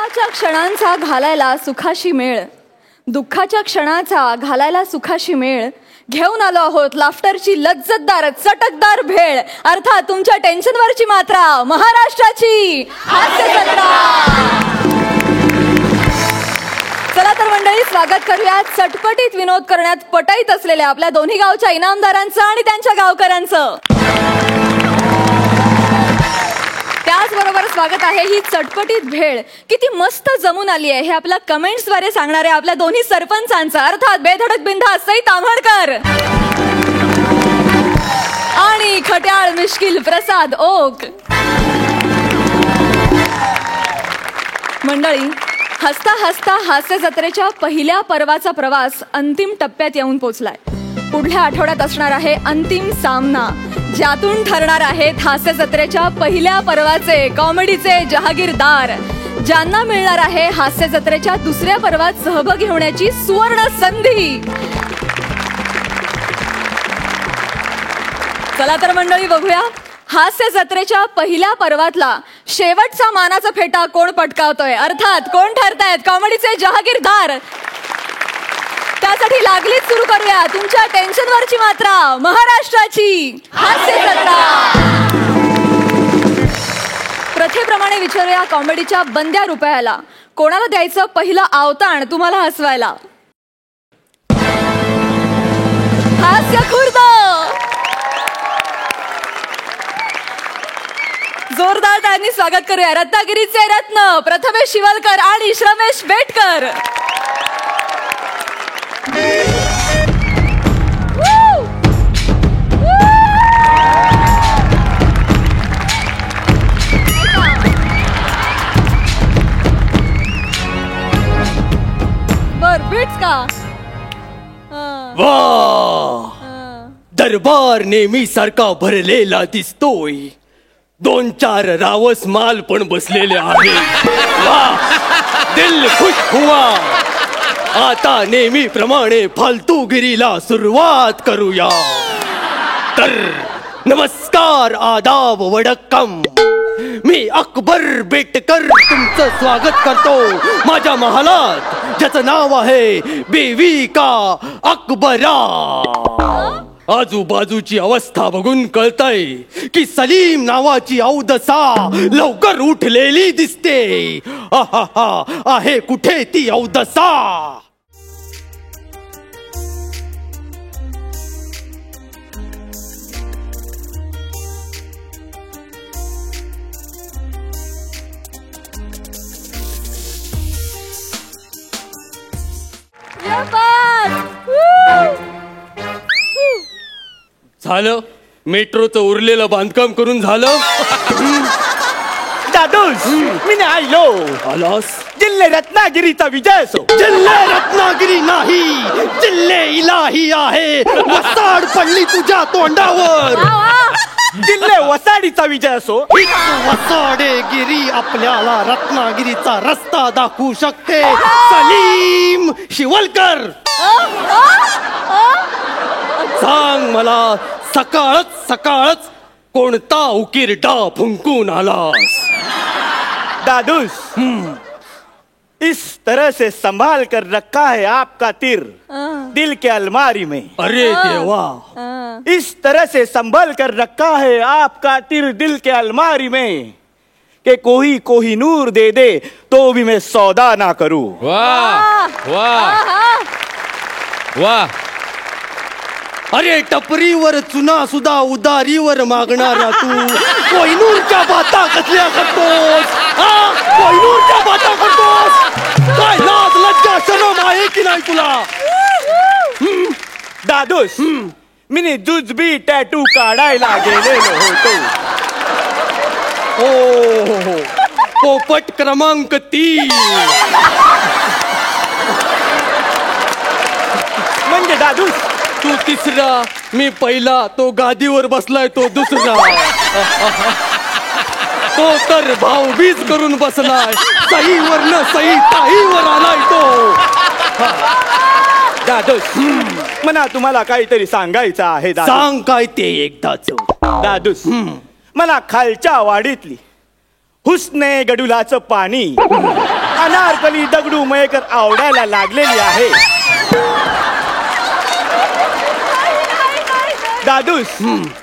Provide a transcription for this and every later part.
सुखाच्या क्षणांचा घालायला सुखाशी मेळ, दुःखाच्या क्षणाचा घालायला सुखाशी मेळ, घेऊन आलो आहोत लाफ्टरची लज्जतदार चटकदार भेळ, अर्थात तुमच्या टेन्शनवरची मात्रा, महाराष्ट्राची हास्य जत्रा. चला तर मंडळी, स्वागत करूया चटपटीत विनोद करण्यात पटाईत असलेल्या आपल्या दोन्ही गावच्या इनामदारांचं आणि त्यांच्या गावकऱ्यांचं. त्याचबरोबर स्वागत आहे ही चटपटीत भेळ किती मस्त जमून आली आहे हे आपल्या कमेंट्सद्वारे सांगणारे आपल्या दोन्ही सरपंचांचं, अर्थात बेधडक बिंदास सई ताम्हणकर आणि खट्याळ मिश्किल प्रसाद ओक. मंडळी, हसता हसता हास्य जत्रेच्या पहिल्या पर्वाचा प्रवास अंतिम टप्प्यात येऊन पोचलाय. पुढल्या आठवड्यात असणार आहे अंतिम सामना, ज्यातून ठरणार आहेत हास्य जत्रेच्या पहिल्या पर्वाचे कॉमेडीचे जहागीरदार, ज्यांना मिळणार आहे हास्य जत्रेच्या दुसऱ्या पर्वात सहभागी होण्याची सुवर्ण संधी. चला तर मंडळी, बघूया हास्य जत्रेच्या पहिल्या पर्वातला शेवटचा मानाचा फेटा कोण पटकावतोय, अर्थात कोण ठरतायत कॉमेडीचे जहागीरदार. त्यासाठी लागलीच सुरू करूया तुमच्या टेन्शनवरची मात्रा, महाराष्ट्राची हास्य जत्रा. प्रथेप्रमाणे विचारूया कॉमेडीच्या बंद्या रुपयाला, कोणाला द्यायचं पहिलं आवताण तुम्हाला हसवायला. हास्य खुर्द. जोरदार टाळ्यांनी स्वागत करूया रत्नागिरीचे रत्न प्रथमेश शिवलकर आणि श्रमेश बेटकर. बर बीट्स का? वाह, दरबार नेहमी सारखा भरलेला दिसतोय. 2-4 रावस माल पण बसलेले आहे. वाह, दिल खुश हुआ. आता नेहमीप्रमाणे फालतूगिरीला सुरुवात करूया. तर नमस्कार, आदाब, वडक्कम. मी अकबर बेटकर तुमचं स्वागत करतो माझ्या महालात, ज्याचं नाव आहे बेवी का अकबरा. आजूबाजूची अवस्था बघून कळतंय की सलीम नावाची औदसा लवकर उठलेली दिसते. आहे कुठे ती औदसा? झालं, मेट्रोचं उरलेलं बांधकाम करून झालं. दादूस, मी आलो. आलास? जिल्हे रत्नागिरीचा विजय असो. जिल्हे रत्नागिरी नाही, जिल्हे इलाही आहे. वसाड पडली तुझ्या तोंडावर. जिल्हे वसाडीचा विजय असो. वसाडेगिरी आपल्याला रत्नागिरीचा रस्ता दाखवू शकते. सलीम शिवलकर, सांग मला, सकाळच कोणता उकिरडा फुंकून आलास? दादूस, इस तरह से संभाल कर रखा है आपका तीर दिल के अलमारी में. अरे देवा, इस तरह से संभल कर रखा है आपका तीर दिल के अलमारी में कि कोई कोहिनूर दे दे तो भी मैं सौदा ना करूं. वाह वाह वाह. अरे टपरीवर चुना सुद्धा उदारीवर मागणारा तू कोहिनूरच्या बाता कसल्या करतोस? कोहिनूरच्या बाता करतोस? काय लाज लज्जा शरम आहे की नाही तुला? दादूस, मी जुजबी टॅटू काढायला गेलेलो होतो. हो, पोपट क्रमांक 3. म्हणजे दादूस, तू तिसरा, मी पहिला. तो गादीवर बसलाय तो दुसरा. तो तर भाऊबीज करून बसलाय. सईवर न सई ताईवर आलाय तो. दादूस, मला तुम्हाला काहीतरी सांगायचं आहे. सांग काय ते एकदाच. दादूस, मला खालच्या वाडीतली हुसने गडुलाचं पाणी अनारकली दगडू मयेकर आवडायला लागलेली आहे. दादूस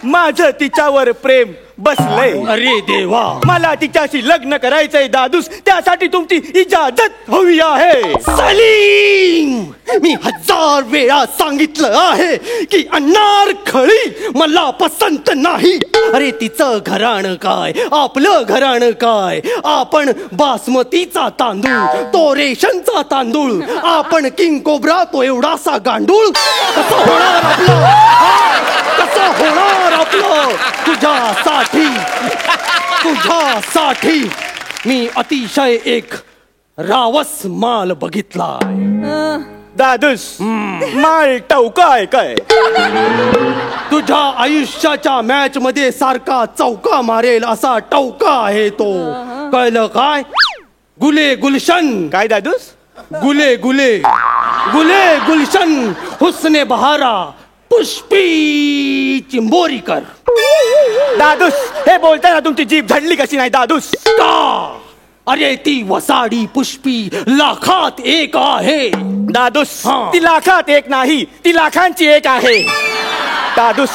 माझं तिच्यावर प्रेम बसलंय. अरे देवा, मला तिच्याशी लग्न करायचंय दादूस. त्यासाठी तुमची इजाजत हवी आहे. सलीम, मी 1000 वेळा सांगितलं आहे की अनारखळी मला पसंत नाही. अरे तिचं घराणं काय, आपलं घराणं काय. आपण बासमतीचा तांदूळ, तो रेशनचा तांदूळ. आपण किंग कोब्रा, तो एवढासा गांडूळ. कसं होणार आपलं, कसं होणार आपलं. तुझ्यासाठी मी अतिशय एक रावस माल बघितलाय. दादूस माल टवकाय काय. तुझ्या आयुष्याच्या मॅच मध्ये सारखा चौका मारेल असा टवका आहे तो. कळलं काय. गुले गुलशन. काय दादूस. गुले गुले गुले गुलशन हुस्ने बहारा पुष्पी चिंबोरीकर. दादूस हे बोलताना तुमची जीभ झडली कशी नाही दादूस. का. अरे ती वसाडी पुष्पी लाखात एक आहे. दादूस हा. ती लाखात एक नाही, ती लाखांची एक आहे. दादूस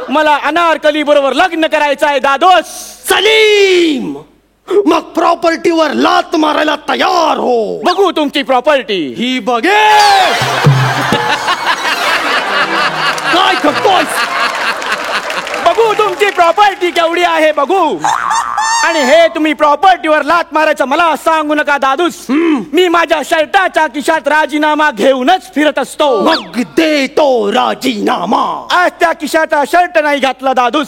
मला अनारकली बरोबर लग्न करायचं आहे दादूस. सलीम, मग प्रॉपर्टीवर लात मारायला तयार हो. बघू तुमची प्रॉपर्टी. ही बघे. काय करतोय. बघू तुमची प्रॉपर्टी केवढी आहे बघू. आणि हे तुम्ही प्रॉपर्टीवर लात मारायचं मला सांगू नका दादूस. मी माझ्या शर्टाच्या खिशात राजीनामा घेऊनच फिरत असतो. मग दे तो राजीनामा. आज त्या खिशाचा शर्ट नाही घातला दादूस.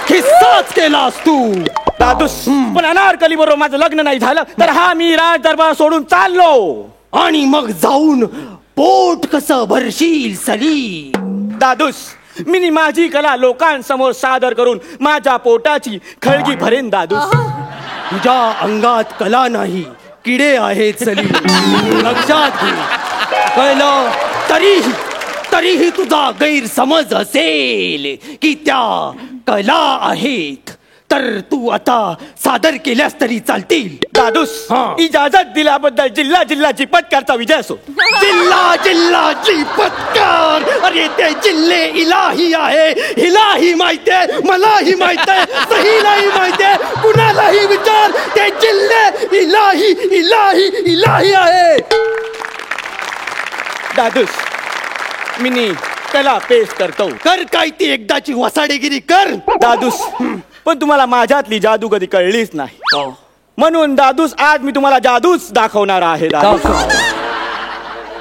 किस्साच केलास तू दादूस. पण अनारकली बरोबर माझं लग्न नाही झालं तर हा मी राज दरबार सोडून चाललो. आणि मग जाऊन पोट कसं भरशील सलीम. दादूस मी माझी कला लोकांसमोर सादर करून माझ्या पोटाची खळगी भरेन दादूस. तुझ्या अंगात कला नाही, किडे आहेत सलीम. लक्षात घे. कळलं. तरीही तुझा गैरसमज असेल की त्या कला आहेत तर तू आता सादर केल्यास तरी चालतील. दादूस हा. इजाजत दिल्याबद्दल जिल्हा जिल्ह्याची पत्करचा विजय असो. जिल्हाची पत्कार. अरे ते जिल्हे इलाही आहे. हिलाही माहितीये, मलाही माहितीये, सहीलाही माहितीये. कुणालाही विचार, ते जिल्हे इलाही इलाही इलाही आहे. दादूस मी कला पेश करतो. कर काय ती एकदाची वसाडेगिरी कर. दादूस पण तुम्हाला माझ्यातली जादू कधी कळलीच नाही. म्हणून दादूस आज मी तुम्हाला जादूच दाखवणार आहे.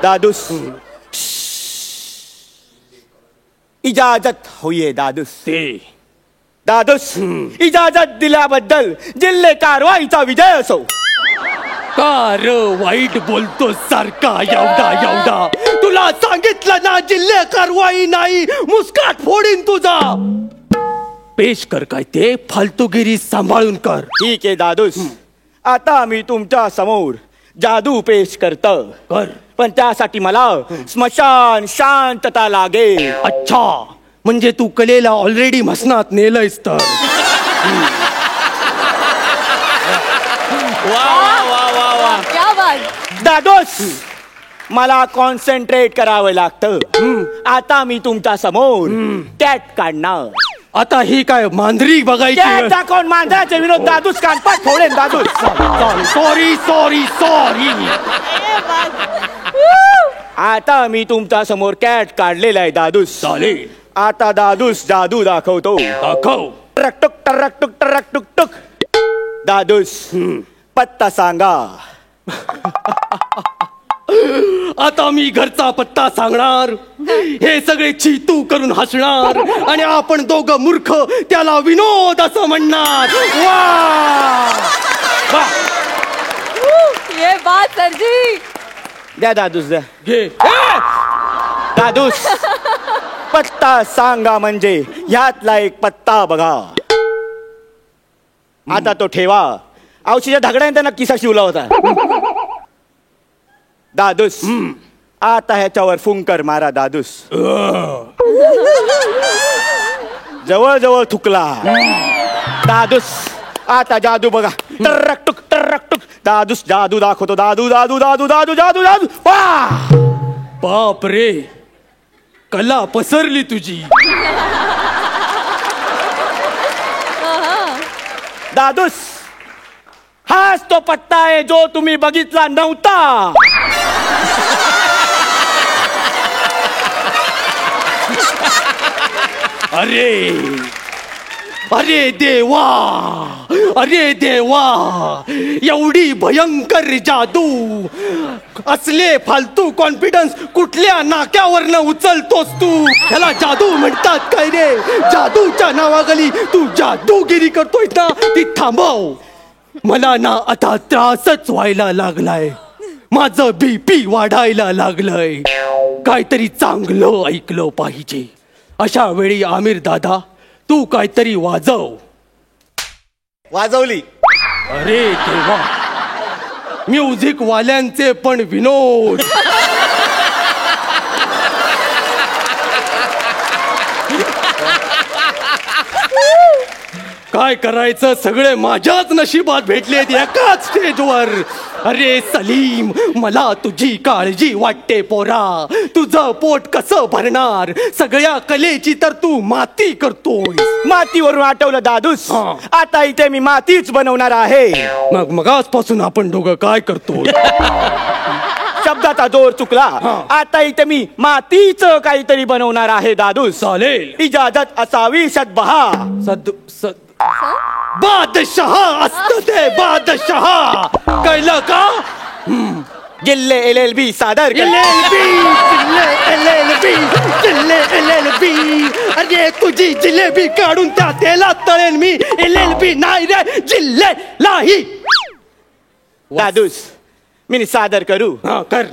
दादूस इजाजत होईये दादूस. दादूस इजाजत दिल्याबद्दल जिल्हे कारवाईचा विजय असो. कार वाईट बोलतो सारखा एवढा. तुला सांगितलं ना जिल्हे कारवाई नाही, मुस्काट फोडीन तुझा. पेश कर काय ते फालतूगिरी सांभाळून कर. ठीक आहे दादूस. आता मी तुमच्या समोर जादू पेश करतो. कर. पण त्यासाठी मला स्मशान शांतता लागेल. अच्छा, म्हणजे तू कलेला ऑलरेडी मसनात नेलंयस तर. क्या बात. दादोस मला कॉन्सन्ट्रेट करावं लागतं. आता मी तुमच्या समोर कॅट काढणार. आता ही काय मांजरी बघायची. कॅट दाखवून मांजराचे विनोद दादूस कानपाट फोडेन दादूस. सॉरी. आता मी तुमच्या समोर कॅट काढलेला आहे दादूस. चालेल. आता दादूस जादू दाखवतो. दाखव. टरक टुक टुक. दादूस पत्ता सांगा. आता मी घरचा पत्ता सांगणार. हे सगळे चीतू करून हसणार आणि आपण दोघं मूर्ख त्याला विनोद असं म्हणणार. वा. ये बात सरजी. द्या दादूस द्या. घे. दादूस पत्ता सांगा म्हणजे ह्यातला एक पत्ता बघा. आता तो ठेवा. औषधाच्या धागड्याने त्यांना किसा शिवला होता. दादूस आता ह्याच्यावर फुंकर मारा दादूस. जवळ जवळ थुकला दादूस. आता जादू बघा. टर्रक टुक दादूस जादू दाखवतो. दादू दादू दादू दादू जादू जादू. वा बाप रे, कला पसरली तुझी. दादूस, हाच तो पत्ता आहे जो तुम्ही बघितला नव्हता. अरे अरे देवा, अरे देवा, एवढी भयंकर जादू, असले फालतू कॉन्फिडन्स कुठल्या नाक्यावरनं उचलतोस तू? ह्याला जादू म्हणतात काय रे? जादूच्या नावाखाली तू जादूगिरी करतोय ना, ती थांबव. मला ना आता त्रासच व्हायला लागलाय. माझं BP वाढायला लागलंय. काहीतरी चांगलं ऐकलं पाहिजे. अशा वेळी आमिर दादा, तू काहीतरी वाजव. वाजवली. अरे देवा, म्युझिक वाल्यांचे पण विनोद. काय करायचं, सगळे माझ्याच नशिबात भेटलेत एकाच स्टेजवर. अरे सलीम, मला तुझी काळजी वाटते पोरा. तुझं पोट कसं भरणार? सगळ्या कलेची तर तू माती करतोय. मातीवरून आठवलं दादूस, हा. आता इथे मी मातीच बनवणार आहे. मग आजपासून आपण दोघं काय करतोय? शब्दाचा जोर चुकला. आता इथे मी मातीच काहीतरी बनवणार आहे दादूस. चालेल. इजाजत असावी सदबहा. सद बादशाह असत ते बादशाह. कळलं का? जिल्हे LLB सादर कर. LLB. अरे तुझी जिलेबी काढून त्या तेलात तळेन मी. LLB नाही रे, जिल्ह्यालाही. दादूस, मी सादर करू. हा कर.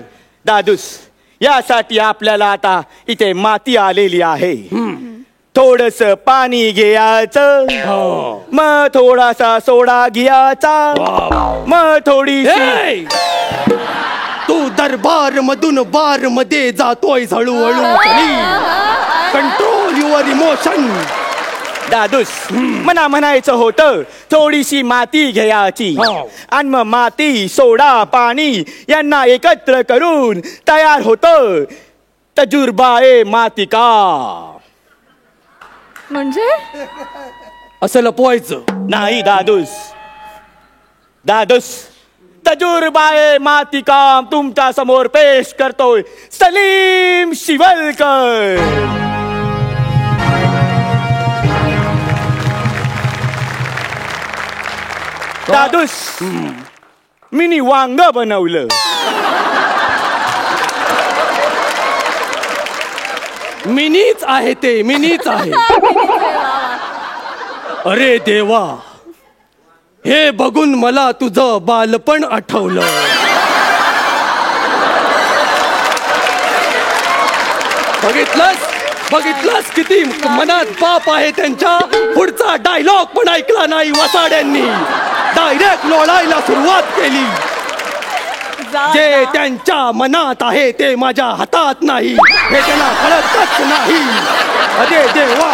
दादूस, यासाठी आपल्याला आता इथे माती आलेली आहे. थोडस पाणी घ्यायचं, मग थोडासा सोडा घ्यायचा, मग थोडी हे! तू दरबार मधून बार मध्ये जातोय हळूहळू. Control your emotion. दादूस, मना म्हणायचं होतं थोडीशी माती घ्यायची आणि मग माती, सोडा, पाणी यांना एकत्र करून तयार होतं तजुर्बाए मातिका. म्हणजे असं लपवायचं नाही दादूस. दादूस, तजुर्बाए मातिका तुमच्या समोर पेश करतोय सलीम शिवलकर. दादूस, मिनी वांग बनवलं. मिनीच आहे ते, मिनीच आहे. अरे देवा, हे बघून मला तुझं बालपण आठवलं. बघितलंस किती मनात बाप आहे त्यांच्या. पुढचा डायलॉग पण ऐकला नाही वसाड्यांनी. डायरेक्ट लोळायला सुरुवात केली. जे त्यांच्या मनात आहे ते माझ्या हातात नाही, हे त्यांना कळतच नाही. अरे देवा,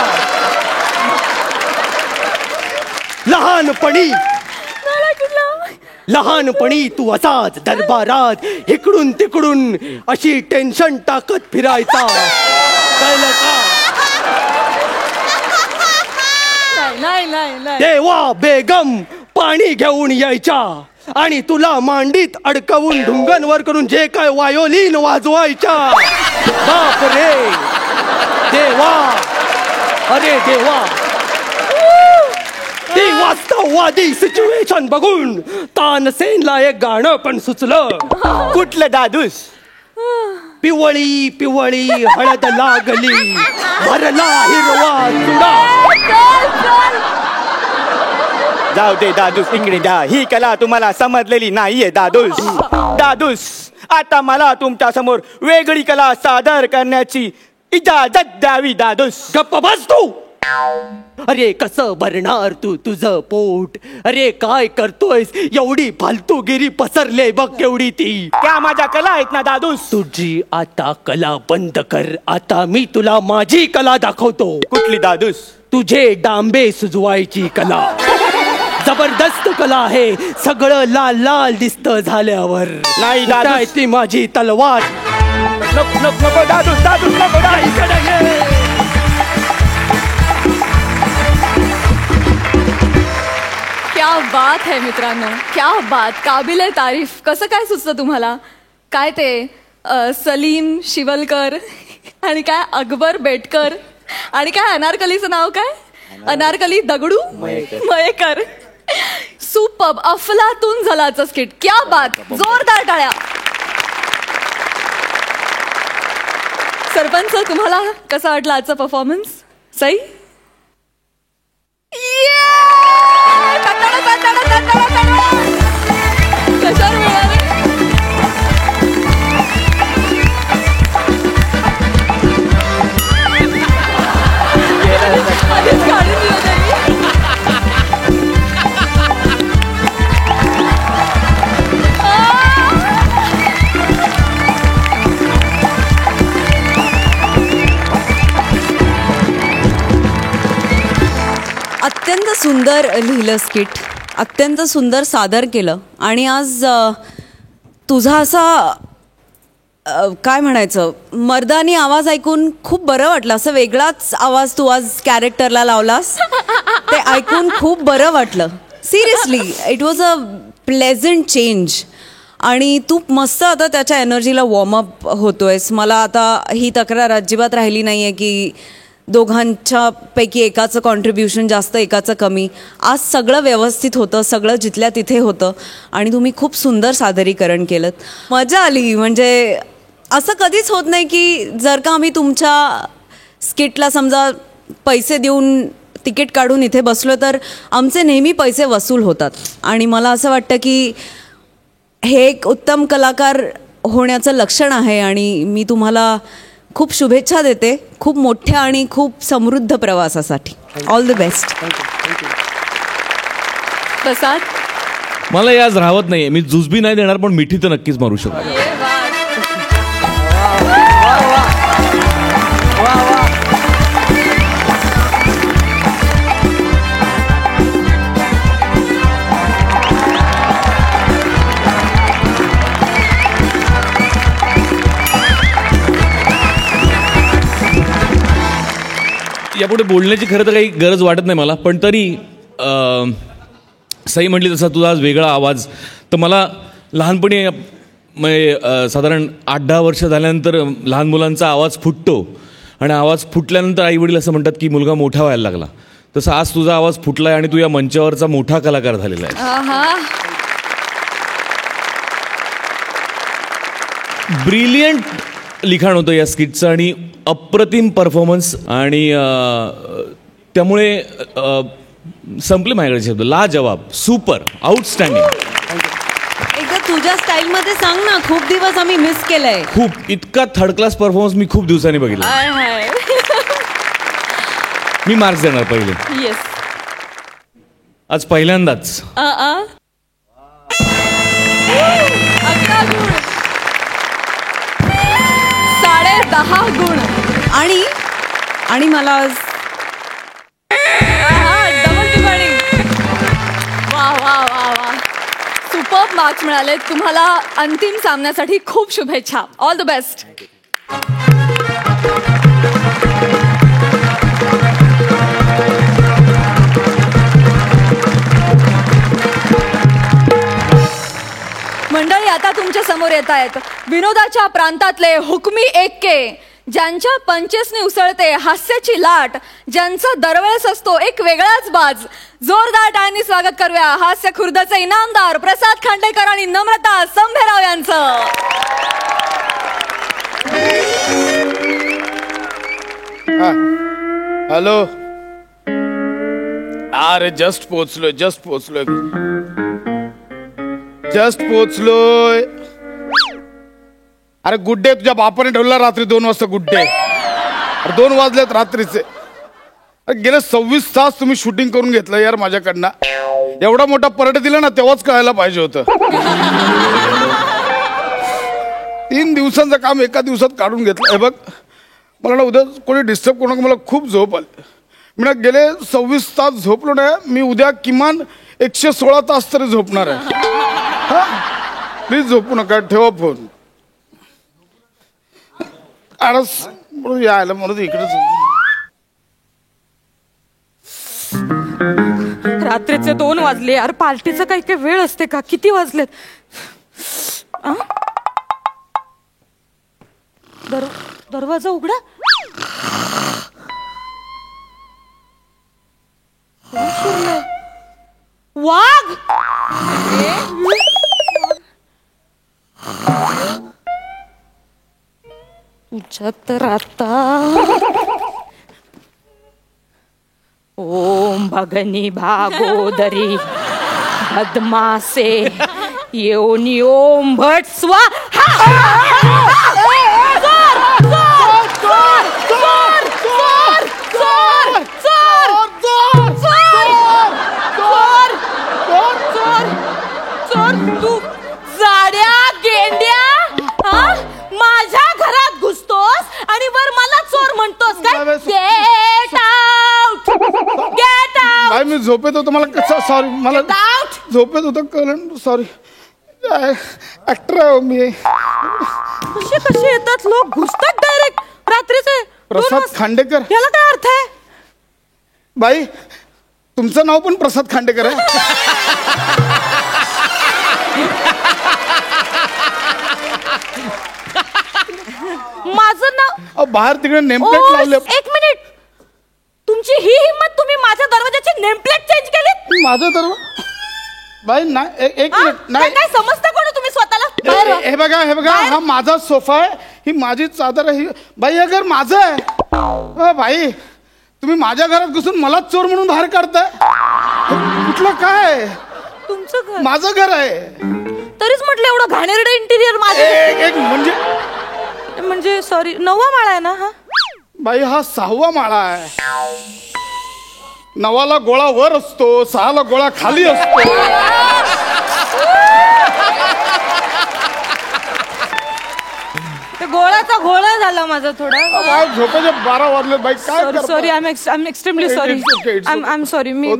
लहानपणी तू असाच दरबारात इकडून तिकडून अशी टेन्शन टाकत फिरायचा. कळलं का? नाही. देवा बेगम पाणी घेऊन यायच्या आणि तुला मांडीत अडकवून ढुंगणवर करून जे काय वायोलिन वाजवायच्या. बाप रे देवा, अरे देवा. ती वास्तववादी सिच्युएशन बघून तानसेनला एक गाणं पण सुचलं. कुठलं दादूस? पिवळी पिवळी हळद लागली, भरला हिरवा चुडा. जाऊ दे दादूस, इकडे द्या. ही कला तुम्हाला समजलेली नाहीये दादूस. दादूस, आता मला तुमच्या समोर वेगळी कला सादर करण्याची इजाजत द्यावी दादूस. गप्प बस तू. अरे कसं भरणार तू तुझं पोट? अरे काय करतोयस? एवढी फालतूगिरी पसरले बघ केवढी ती. त्या माझ्या कला आहेत ना दादूस. तुझी आता कला बंद कर. आता मी तुला माझी कला दाखवतो. कुठली दादूस? तुझे डांबे सुजवायची कला. जबरदस्त कला आहे, सगळं लाल लाल दिसतं झाल्यावर. नाही दादू. कुठं आहे ती माझी तलवार? नको दादू, नको दादू. इकडे ये. क्या बात है मित्रांनो, क्या बात. काबिल आहे तारीफ. कसं काय सुचतं तुम्हाला? काय ते सलीम शिवलकर आणि काय अकबर बेटकर आणि काय अनारकलीचं नाव काय? अनारकली दगडू मयेकर. सुपर्ब, अफलातून झालाचं स्किट. क्या बात. जोरदार टाळ्या. सरपंच, तुम्हाला कसा वाटला आजचा परफॉर्मन्स? सई? कशावर मिळाले? आधीच काढून दिलं त्यांनी. अत्यंत सुंदर लिहिलं स्किट, अत्यंत सुंदर सादर केलं. आणि आज तुझा असा काय म्हणायचं, मर्दानी आवाज ऐकून खूप बरं वाटलं. असं वेगळाच आवाज तू आज कॅरेक्टरला लावलास, ते ऐकून खूप बरं वाटलं. Seriously it was a pleasant change. आणि तू मस्त आता त्याच्या एनर्जीला वॉर्मअप होतोयस. मला आता ही तक्रार अजिबात राहिली नाही आहे की दोघांच्या पैकी एकाचं कॉन्ट्रीब्युशन जास्त एकाचं कमी. आज सगळं व्यवस्थित होतं, सगळं जिथल्या तिथे होतं आणि तुम्ही खूप सुंदर सादरीकरण केलं. मजा आली. म्हणजे असं कधीच होत नाही की जर का आम्ही तुमच्या स्किटला समजा पैसे देऊन तिकीट काढून इथे बसलो तर आमचे नेहमी पैसे वसूल होतात. आणि मला असं वाटतं की हे एक उत्तम कलाकार होण्याचं लक्षण आहे. आणि मी तुम्हाला खूप शुभेच्छा देते खूप मोठ्या आणि खूप समृद्ध प्रवासासाठी. All the best. प्रसाद? मला आज राहत नाहीये. मी जुजबी नाही देणार, पण मिठी तर नक्कीच मारू शकतो. यापुढे बोलण्याची खरं तर काही गरज वाटत नाही मला, पण तरी सई म्हटली तसा तुझा आज वेगळा आवाज. तर मला लहानपणी म्हणजे साधारण 8-10 वर्ष झाल्यानंतर लहान मुलांचा आवाज फुटतो आणि आवाज फुटल्यानंतर आईवडील असं म्हणतात की मुलगा मोठा व्हायला लागला. तसं आज तुझा आवाज फुटलाय आणि तू या मंचावरचा मोठा कलाकार झालेला आहे. ब्रिलियंट लिखाण होतं या स्किटचं आणि अप्रतिम परफॉर्मन्स. आणि त्यामुळे संपले माझ्याकडे शब्द. लाजवाब, सुपर, आउटस्टँडिंग. एकदा तुझ्या स्टाईलमध्ये सांग ना. खूप दिवस आम्ही मिस केलंय. खूप इतका थर्ड क्लास परफॉर्मन्स मी खूप दिवसांनी बघितला. मी मार्क्स देणार पहिले. येस. आज पहिल्यांदाच 10.5 गुण. आणि मला डबल ठिकाणी. वा वा वा वा. सुपर्ब मार्क्स मिळाले तुम्हाला. अंतिम सामन्यासाठी खूप शुभेच्छा. All the best. मंडळी, आता तुमच्या समोर येत आहेत विनोदाच्या प्रांतातले हुकमी एक्के, ज्यांच्या पंचेसने उसळते हास्याची लाट, ज्यांचा दरवेळेस असतो एक वेगळाच बाज. जोरदार टाळ्यांनी स्वागत करूया हास्य खुर्दचे इनामदार प्रसाद खांडेकर आणि नम्रता संभेराव यांचं. हॅलो. अरे जस्ट पोचलोय. अरे गुड डे. तुझ्या बापाने ठेवला रात्री 2 वाजता गुड डे. 2 वाजलेत रात्रीचे. गेले 26 तास तुम्ही शूटिंग करून घेतलं यार माझ्याकडनं. एवढा मोठा परडे दिला ना तेव्हाच कळायला पाहिजे होतं. 3 दिवसांचं काम एका दिवसात काढून घेतलं. हे बघ, मला ना उद्या कोणी डिस्टर्ब करू नका. मला खूप झोप आली. मी ना गेले 26 तास झोपलो नाही. मी उद्या किमान 116 तास तरी झोपणार आहे. प्लीज झोपू नका, ठेवा फोन. आळस म्हणून यायला म्हणून इकडेच. रात्रीचे 2 वाजले यार. पार्टीचं काही काही वेळ असते का? किती वाजलेत? दरवाजा उघडा. वाघ. तुझ्या तर आता ओम भगनी भागोदरी बदमासे येऊन ओम भट स्वा. तू जाड्या गेंड्या माझ्या घरात घुसतोस आणि वर मला चोर म्हणतोस काय? Get out, get out. काय मी झोपेत होतो, मला कसं सॉरी, मला झोपेत होतं कळलं, सॉरी. ऍक्टर आहे मी. कसे येतात लोक, घुसतात डायरेक्ट रात्रीचे. प्रसाद खांडेकर. याला काय अर्थ आहे? बाई तुमचं नाव पण प्रसाद खांडेकर आहे? माझं नाव बाहेर तिकडे नेमप्लेट लावले. एक मिनिट, तुमची ही हिंमत, तुम्ही माझ्या दरवाजाची नेमप्लेट चेंज केली? माझं दरवाजा बाई नाही, एक मिनिट नाही. काय समजता कोण तुम्ही स्वतःला? हे बघा, हे बघा, हा माझा सोफा आहे, ही माझी चादर आहे. बाई हे घर माझं आहे. बाई तुम्ही माझ्या घरात घुसून मला चोर म्हणून बाहेर काढताय. कुठलं काय? तुमचं घर? माझं घर आहे. तरीच म्हटलं एवढं घाणेरडं इंटिरियर माझं. एक म्हणजे सॉरी, 9वा माळा आहे ना हा? बाई हा 6वा माळा आहे. 9ला गोळा वर असतो, 6ला गोळा खाली असतो. गोळाचा घोळा झाला माझा थोडा. झोपेचे 12 वाजले. बाई काय? Sorry, I am extremely sorry. I am sorry. मी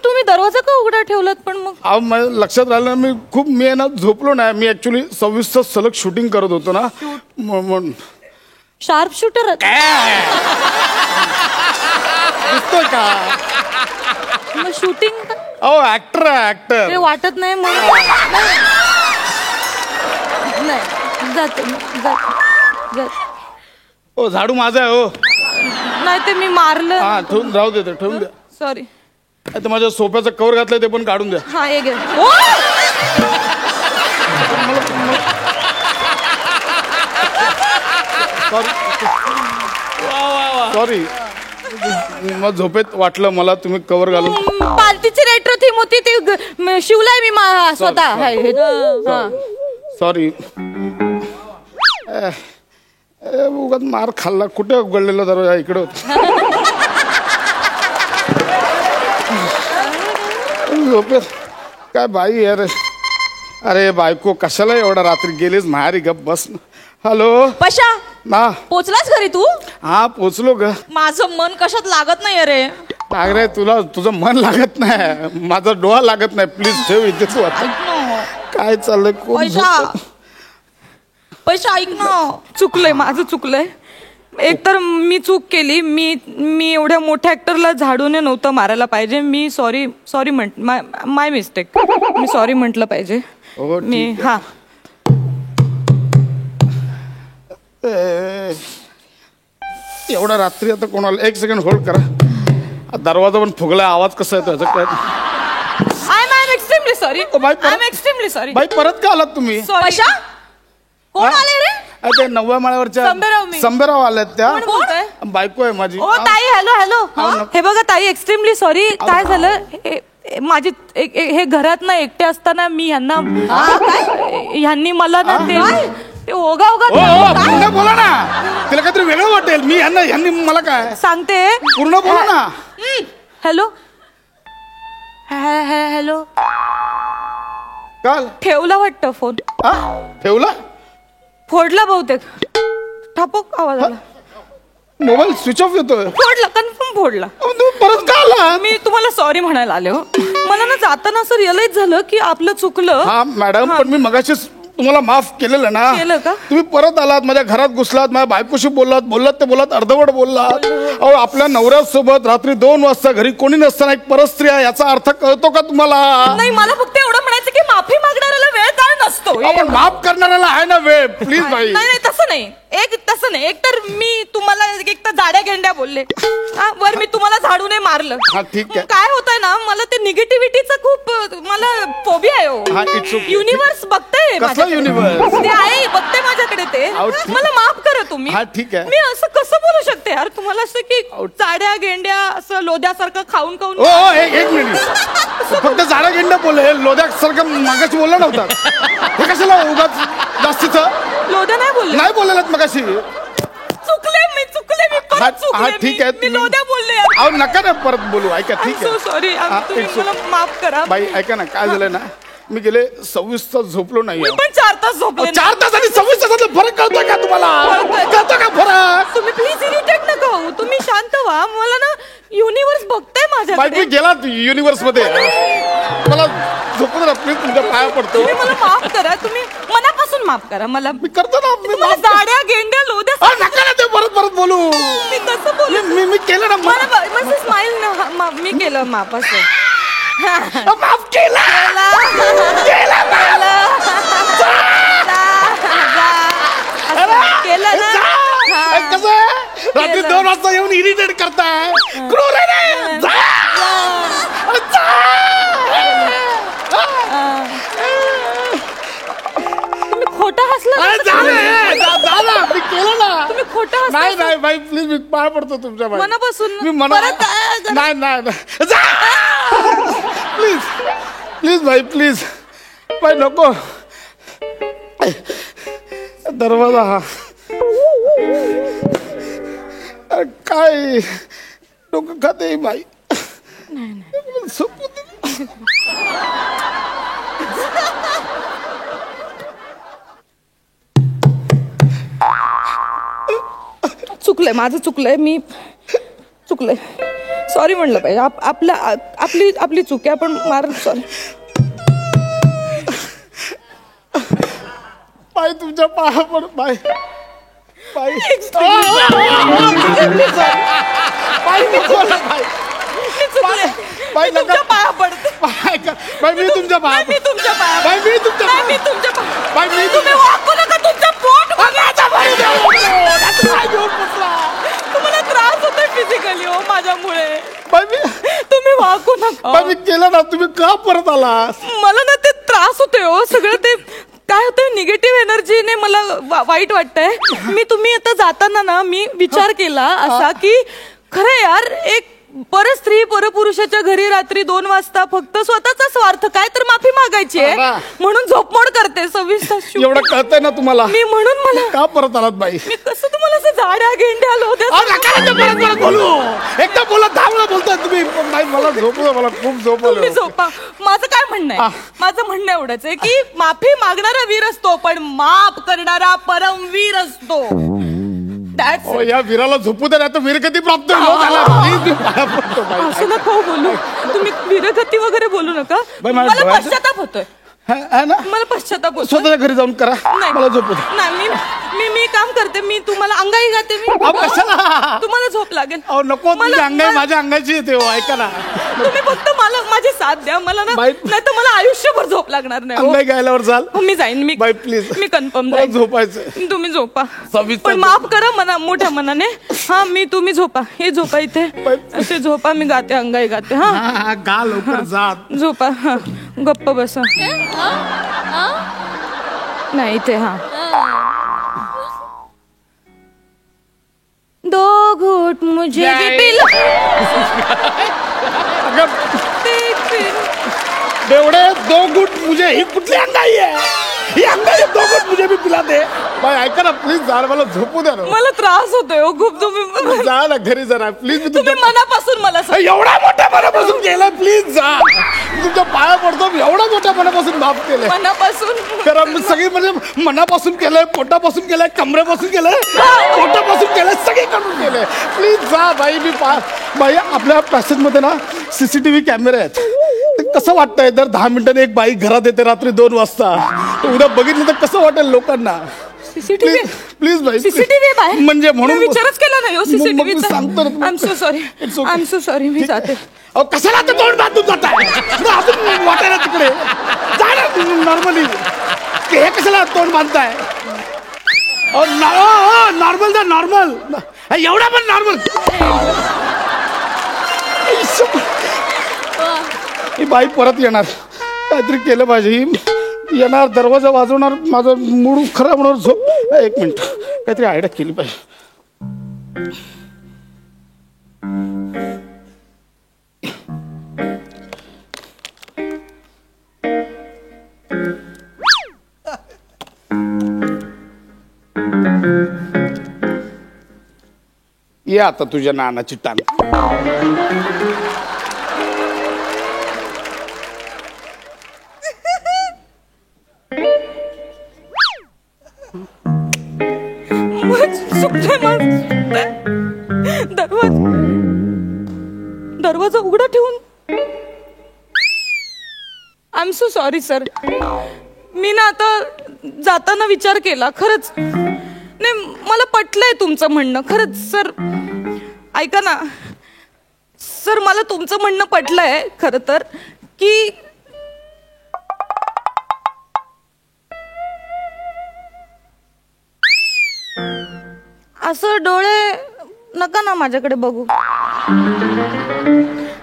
तुम्ही दरवाजा का उघडा ठेवलात पण? मग लक्षात राहिलं, मी आहे ना झोपलो नाही. मी ऍक्च्युली 26 तास सलग शूटिंग करत होतो ना, म्हणून. शार्प शूटर दिसतोय का? मग शूटिंग? ऍक्टर आहे, ऍक्टर. ते वाटत नाही मग. नाही जाते. ओ झाडू माझा आहे. हो नाही, ते मी मारलं. हा ठेवून राहू दे, ठेवून द्या. सॉरी. आता माझ्या सोफ्याचं कवर घातलंय, ते पण काढून द्या. हा हे घे. सॉरी, मग झोपेत वाटलं मला तुम्ही कवर घालून. पार्टीची रेट्रो थीम होती ती शिवलाय मी स्वतः. सॉरी. उगाच मार खाल्ला. कुठे उघडलेला दरवाजा? इकडे होता. झोपेत काय बाई यार. अरे बायको कशाला एवढा रात्री गेलीस माहेरी? गप बस. हॅलो पशा ना, पोचलास घरी तू? हा पोचलो ग. माझं मन कशात लागत नाही रे. रे तुला तुझं मन लागत नाही, माझा डोळा लागत नाही. प्लीज ठेव इथेच. काय चाललंय? पैसा ऐक ना. चुकलंय, माझं चुकलंय. एकतर मी चूक केली. मी एवढ्या मोठ्या ऍक्टरला झाडूने नव्हतं मारायला पाहिजे. मी सॉरी माय मिस्टेक. मी सॉरी म्हटलं पाहिजे. मी हा एवढ्या रात्री आता कोणाला? 1 सेकंड होल्ड करा. दरवाजा पण फुगलाय. आवाज कसा येतो ह्याचा काय? I am extremely sorry. I am extremely sorry. बाई परत का आलात तुम्ही? पशा कोण आले रे? ते 9व्या माळ्यावरच्या संबेराव आल्यात. त्या बायको आहे माझी. ताई. हॅलो. हे बघा ताई, एक्स्ट्रीमली सॉरी. काय झालं, माझी हे घरात ना एकटे असताना मी ह्यांनी मला ना ते ओगा पूर्ण बोला ना. तिला काहीतरी वेगळं वाटेल. मी ह्यांनी मला काय सांगते. पूर्ण बोला ना. Hello hello. काल ठेवला वाटतं फोन. ठेवला? फोडला बहुतेक. ठापोक आवाज आला. मोबाईल स्विच ऑफ येतोय. फोडला, कन्फर्म फोडला. तुम्ही परत का आला? मी तुम्हाला सॉरी म्हणायला आले हो. मला ना जाताना असं रिअलाइज झालं की आपलं चुकलं. हा मॅडम, पण मी मगाशीच तुम्हाला माफ केलेलं ना. केलं का? तुम्ही परत आलात, माझ्या घरात घुसलात, माझ्या बायकोशी बोललात ते बोललात, अर्धवट बोललात. अहो, आपल्या नवऱ्यासोबत रात्री 2 वाजता घरी कोणी नसताना एक परस्त्री आहे, याचा अर्थ कळतो का तुम्हाला? नाही, मला फक्त एवढं म्हणायचं की माफी मागणाऱ्याला वेळ काय नसतो. आपण माफ करणाऱ्याला आहे ना वेळ. प्लीज बाई. नाही, तसं नाही. तसं नाही. एक तर मी तुम्हाला एक तर जाड्या गेंड्या बोलले, वर मी तुम्हाला झाडूने मारलं. हा, ठीक आहे. काय होतंय ना, मला ते निगेटिव्हिटीचं खूप मला फोबिया आहे हा, it's हो. okay. युनिव्हर्स बघताय कसला माझ्याकडे. युनिव्हर्स? ते आहे, बघते माझ्याकडे ते. अहो, ठीक. मला माफ करा तुम्ही. हा, ठीक आहे. मी असं कसं बोलू शकते यार तुम्हाला, असं की जाड्या गेंड्या असं लोद्यासारखं खाऊन खाऊन. हो, एक मिनिट. फक्त झाडा गेंडा बोलले, लोद्यासारखं मागाशी बोलला नव्हता. हे कशाला उगाच जास्तीचं लोद्या नाही बोलले. नाही बोललेत मगाशी. चुकले मी परत हा, चुकले. ठीक आहे. मी लोद्या बोलले. अहो, नका ना परत बोलू. ऐका, ठीक सो आहे. सॉरी. हा, तुम्ही it's मला okay. माफ करा. बाई ऐका ना, काय झालंय ना, मी गेले 26 तास झोपलो नाही. मी पण 4 तास झोपले. 4 तास आणि 26 तासातला फरक कळतोय का तुम्हाला? कळतोय. कळतो का फरक? तुम्ही प्लीज इरिटेट नका होऊ. तुम्ही शांत व्हा. मला ना युनिव्हर्स बघताय बाई, माझ्याकडे. मी गेला युनिव्हर्स मध्ये. मला झोपू दे प्लीज, तुमच्या पाया पडतो. तुम्ही मला माफ करा. तुम्ही मनापासून माफ करा मला. मी करतो ना. मी मला जाड्या गेंड्या लोद्या अहो, नका ना ते परत बोलू. मी कसं बोलू? मी केलं ना. मला स्माइल मी केलं माफ असं. माफ केला. केलं ना. कसं आहे? रात्री 2 वाजता येऊन इरिटेट करताय. क्रूर आहे रे. जा. तुम्ही खोटं हसला. अरे, जा ना. मी केलं ना. तुम्ही खोटं हसला. नाही बाई, प्लीज मी पाय पडतो तुमच्या बाई. मनापासून. मी परत नाही जा. प्लीज बाई, प्लीज बाई, नको. दरवाजा हा काय डोकं खाते बाई. चुकलंय, माझं चुकलंय. मी चुकलंय. सॉरी म्हणलं पाहिजे. आपली चूक आहे. आपण सॉरी. बाई, तुमच्या पाया पड बाई. बाई, बाई, तुमच्या पाया पडते. बाई, मी तुमच्या पाया मी तुमच्या पाया. बाई, मी तुमच्या मी तुमच्या पाया. बाई, मी तुम्ही वाकू नका. तुमचं पोट तुम्हाला त्रास होतोय फिजिकली हो माझ्यामुळे. बाई, तुम्ही वाकू नका. बाई, मी केलं ना. तुम्ही का परत आला? मला ना ते त्रास होतोय हो सगळं. ते काय होतं, निगेटिव्ह एनर्जीने मला वाईट वाटतंय. तुम्ही आता जाताना ना मी विचार केला असा की खरं यार, एक परस्त्री परपुरुषाच्या घरी रात्री 2 वाजता फक्त स्वतःचा स्वार्थ काय तर माफी मागायची आहे म्हणून झोपमोड करते 26 तास. एवढं कळतंय ना तुम्हाला. मी म्हणून मला का परत आलात बाई? मी कसं तुम्हाला असं जाड्या गेंड्या परत बोलू. एकदा बोला, 10 वेळा बोलताय तुम्ही. बाई, मला झोपलं. मला खूप झोपलं. तुम्ही झोपा. माझं काय म्हणणं आहे, माझं म्हणणं एवढंच आहे की माफी मागणारा वीर असतो पण माफ करणारा परमवीर असतो. या वीराला झोपू दे, आता वीरगती प्राप्त होईल. असं नका बोलू. तुम्ही वीरगती वगैरे बोलू नका. मला पश्चाताप होतोय. मला पश्चाताप होतो. स्वतःच्या घरी जाऊन करा. मला झोपू दे. नाही, मी काम करते. मी तुम्हाला अंगाई घाते. मी तुम्हाला झोप लागेल. नको. तुझी अंगाई माझ्या अंगाची येते. ऐका ना, तुम्ही फक्त मला माझी साथ द्या. मला ना नाही तर मला आयुष्यभर झोप लागणार नाही. अंगाई घ्यायल्यावर चाल. मी जाईन. Me by, please. Me confirm जाईन. झोपायचं. तुम्ही झोपा. 26 पण माफ करा मोठ्या मनाने. हा, तुम्ही झोपा. हे झोपा इथे. असे झोपा. मी गाते, अंगाई गाते. हा, गा लवकर जात. झोपा. हा, गप्प बसा. नाही इथे. हा, 2 घूट मुझे भी पिला. बेवडे 2 गुट मुझे ही कुठली अंगाई आहे? मुझे भी पिला दे. बाई ऐका ना प्लीज जा, मला झोपू द्या ना. मला त्रास होतोय हो खूप. तुम्ही जा ना घरी जरा प्लीज. मी तुम्ही मनापासून मला एवढा मोठ्या मनापासून केलं, प्लीज जा. तुमच्या पाया पडतो, एवढा मोठ्या मनापासून माफ केलंय. मनापासून कारण मी सगळी म्हणजे मनापासून केलंय, पोटापासून केलंय, कमरेपासून केलंय, पोटापासून केलंय, सगळीकडून केलंय. प्लीज जा बाई. बाई आपल्या पॅसेजमध्ये ना CCTV कॅमेरे आहेत. कसं वाटतंय दर 10 मिनिटांनी एक बाई घरात येते रात्री 2 वाजता. उद्या बघितलं तर कसं वाटेल लोकांना. सीसीटीव्ही प्लीज बाई. सीसीटीव्ही बाहेर म्हणजे म्हणून विचारच केला नाही. मग सांगतो ना. I am so sorry. मी जाते. कशाला आता तोंड बांधून जाताय? अजून वाटायला तिकडे जा ना नॉर्मली. हे कशाला तोंड बांधताय? नॉर्मल जा, नॉर्मल. एवढा पण नॉर्मल. ही बाई परत येणार, काहीतरी केलं पाहिजे. येणार, दरवाजा वाजवणार, माझा मूड खराब होणार. झोप. 1 मिनिट, काहीतरी आयडिया केली पाहिजे. ये आता तुझ्या नानाची टांग. दरवाजा उघडा ठेवून. I am so sorry sir. मी ना आता जाताना विचार केला. खरंच नाही, मला पटलंय तुमचं म्हणणं. खरंच सर ऐका ना सर, मला तुमचं म्हणणं पटलंय खरं तर, की असं डोळे नका ना माझ्याकडे बघू.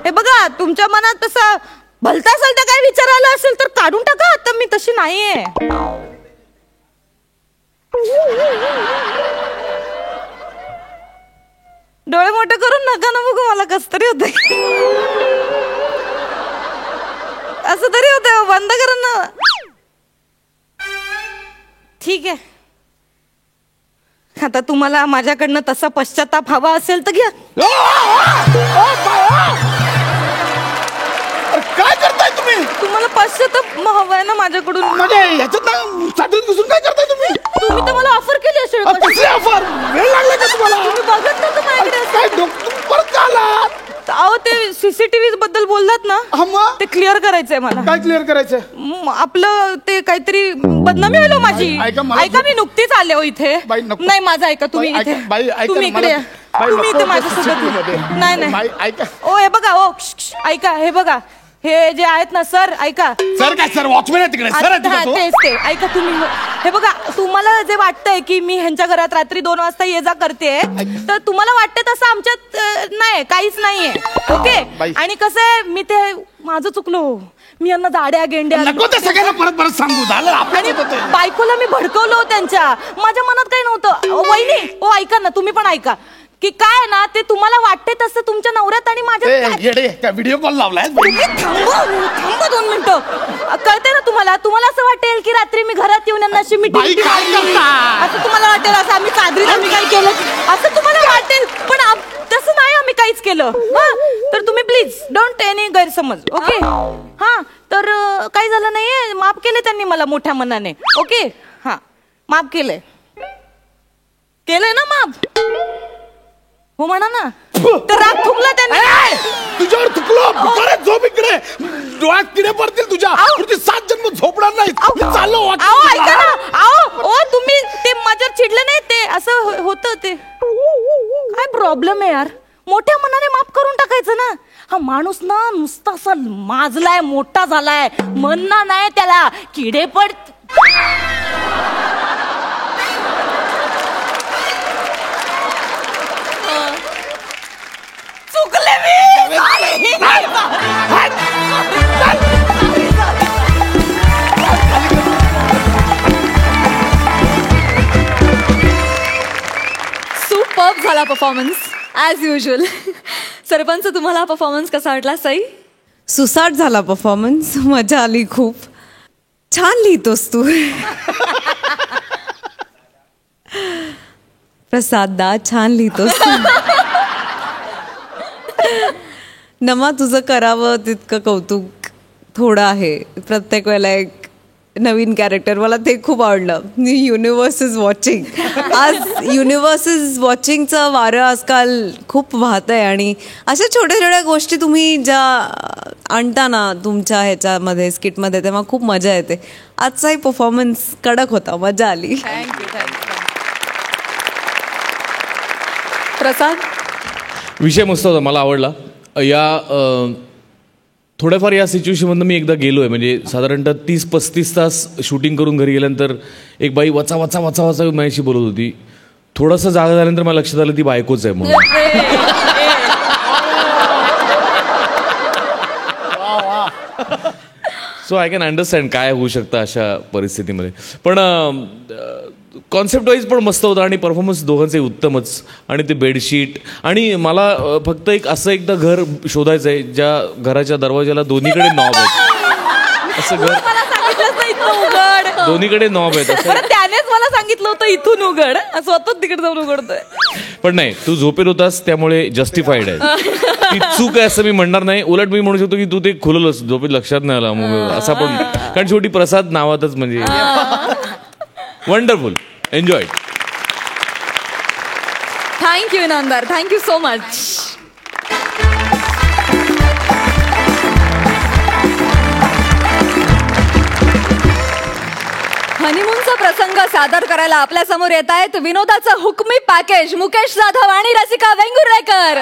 हे बघा, तुमच्या मनात तसा भलता सलता काय विचार आला असेल तर काढून टाका. आता मी तशी नाहीये. डोळे मोठे करून नका ना बघू. मला कस तरी होते. असं तरी होतं. बंद करा ना. ठीक आहे, आता तुम्हाला माझ्याकडनं तसा पश्चाताप हवा असेल तर घ्या. काय करताय तुम्ही? तुम्हाला पश्चाताप हवाय ना माझ्याकडून? म्हणजे ह्याच्यात साठवून घुसून काय करताय तुम्ही? तुम्ही तर मला ऑफर केली असेल. कसली ऑफर? वेळ लागला का तुम्हाला? तुम्ही बघत नव्हतं माझ्याकडे असं. काय परत का आलात? अहो ते CCTV बद्दल बोललात ना, ते क्लिअर करायचंय मला. काय क्लिअर करायचंय? आपलं ते काहीतरी बदनामी होईल माझी. ऐका, मी नुकतीच आले हो इथे. नाही माझं ऐका. तुम्ही इथे, तुम्ही इकडे या. तुम्ही इथे माझ्यासोबत. नाही ऐका. ओ हे बघा, ओ ऐका, हे बघा, हे जे आहेत ना सर, ऐका. सर काय? सर वॉचमॅन आहे तिकडे. सर तेच ते. ऐका तुम्ही, हे बघा, तुम्हाला जे वाटतंय की मी ह्यांच्या घरात रात्री 2 वाजता ये जा करते, तर तुम्हाला वाटतंय तसं आमच्यात नाही, काहीच नाहीये. ओके. आणि कसं आहे, मी ते माझं चुकलो. मी यांना दाड्या गेंड्या नको ते सगळ्यांना परत सांगू. झालं आणि बायकोला मी भडकवलं त्यांच्या. माझ्या मनात काही नव्हतं. वहिनी, ओ ऐका ना, तुम्ही पण ऐका, की काय ना ते तुम्हाला वाटते तसं तुमच्या नवऱ्यात आणि माझ्या व्हिडिओ कॉल लावलाय. थांबा 2 मिनिटं. कळते ना तुम्हाला? तुम्हाला असं वाटेल की रात्री मी घरात येऊन यांना अशी मिटिंग असं तुम्हाला वाटेल, असं आम्ही चादरीत आम्ही काय केलं असं तुम्हाला वाटेल, पण तसं नाही आम्ही काहीच केलं. हा, तर तुम्ही प्लीज डोंट एनी गैरसमज. ओके. हा, तर काही झालं नाहीये. माफ केले त्यांनी मला मोठ्या मनाने. ओके. हा, माफ केलंय ना माफ. हो म्हणा ना. तर राग थुकला त्यांनी. तुझ्यावर थुकलो. झोप इकडे. डोळ्यात किडे पडतील तुझ्या. 7 जन्म झोपणार नाही. चाललो. ऐका ना. ओ तुम्ही ते माझ्यावर चिडले नाही. ते असं होतं. ते काय प्रॉब्लेम आहे यार? मोठ्या मनाने माफ करून टाकायचं ना. हा माणूस ना नुसता असा माजलाय, मोठा झालाय. मन ना नाही त्याला. किडे पड. चुकले मी. सुपर्ब झाला परफॉर्मन्स ॲज युजल. सरपंच, तुम्हाला परफॉर्मन्स कसा वाटला? सई? सुसाट झाला परफॉर्मन्स. मजा आली खूप. छान लिहितोस तू. प्रसाद दा, छान लिहितोस तू. नमा, तुझं करावं तितकं कौतुक थोडं आहे. प्रत्येक वेळेला एक नवीन कॅरेक्टर, मला ते खूप आवडलं. Universe is watching. आज युनिव्हर्स इज वॉचिंगचं वारं आजकाल खूप वाहत आहे आणि अशा छोट्या छोट्या गोष्टी तुम्ही ज्या आणता ना तुमच्या ह्याच्यामध्ये स्किटमध्ये, तेव्हा खूप मजा येते. आजचाही परफॉर्मन्स कडक होता, मजा आली. थँक्यू. प्रसाद, विषय मस्त होता, मला आवडला. थोड्याफार या सिच्युएशनमधनं मी एकदा गेलो आहे. म्हणजे साधारणतः 30-35 तास शूटिंग करून घरी गेल्यानंतर एक बाई वचा वचा वचा वचा माझ्याशी बोलत होती. थोडंसं जागा झाल्यानंतर मला लक्षात आलं ती बायकोच आहे म्हणून. सो आय कॅन अंडरस्टँड काय होऊ शकतं अशा परिस्थितीमध्ये. पण कॉन्सेप्ट वाईज पण मस्त होता आणि परफॉर्मन्स दोघांचे उत्तमच. आणि ते बेडशीट, आणि मला फक्त एक असं एकदा घर शोधायचं आहे ज्या घराच्या दरवाजाला दोन्हीकडे नॉब आहेत. असं घर मला सांगितलंच नाही इथून उघड. दोन्हीकडे नॉब आहेत असं. बरं, त्यानेच मला सांगितलं होतं इथून उघड, स्वतःच तिकडे जाऊन उघडतोय. पण नाही, तू झोपेत होतास त्यामुळे जस्टिफाईड आहे. ती चूक आहे असं मी म्हणणार नाही. उलट मी म्हणू शकतो की तू ते खुलवलंस, झोपेत लक्षात नाही आला मग असा. पण कारण शेवटी प्रसाद नावातच म्हणजे wonderful. Enjoy. Thank you Inamdar, thank you so much. हनीमूनचा प्रसंग सादर करायला आपल्या समोर येत आहेत विनोदाचं हुकमी पॅकेज मुकेश जाधव आणि रसिका वेंगुर्लेकर.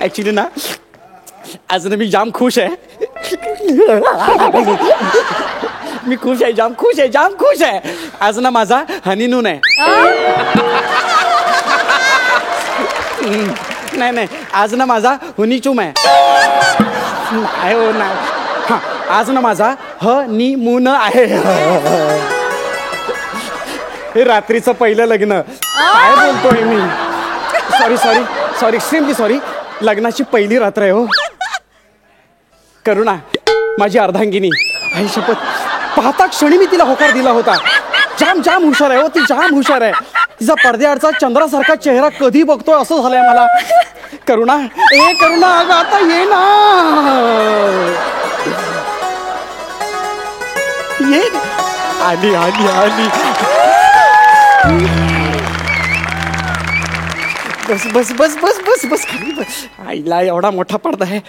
ऍक्च्युली ना आज ना मी जाम खुश आहे. मी खुश आहे, जाम खुश आहे, जाम खुश आहे. आज ना माझा हनीमून आहे. नाही, आज ना माझा हुनीचूम आहे. हो ना, हा, आज ना माझा हनीमून आहे. हे रात्रीचं पहिलं लग्न. काय बोलतोय मी? Sorry extremely sorry. लग्नाची पहिली रात्र आहे हो. करुणा, माझी अर्धांगिनी, आई शपथ, पाहता क्षणी मी तिला होकार दिला होता. जाम हुशार आहे हो ती, जाम हुशार आहे. तिचा पडद्याआडचा चंद्रासारखा चेहरा कधी बघतोय असं झालंय मला. करुणा, ए करुणा, अगं आता ये ना, ये. आली. बस खाली बस. आईला एवढा मोठा पडदा आहे.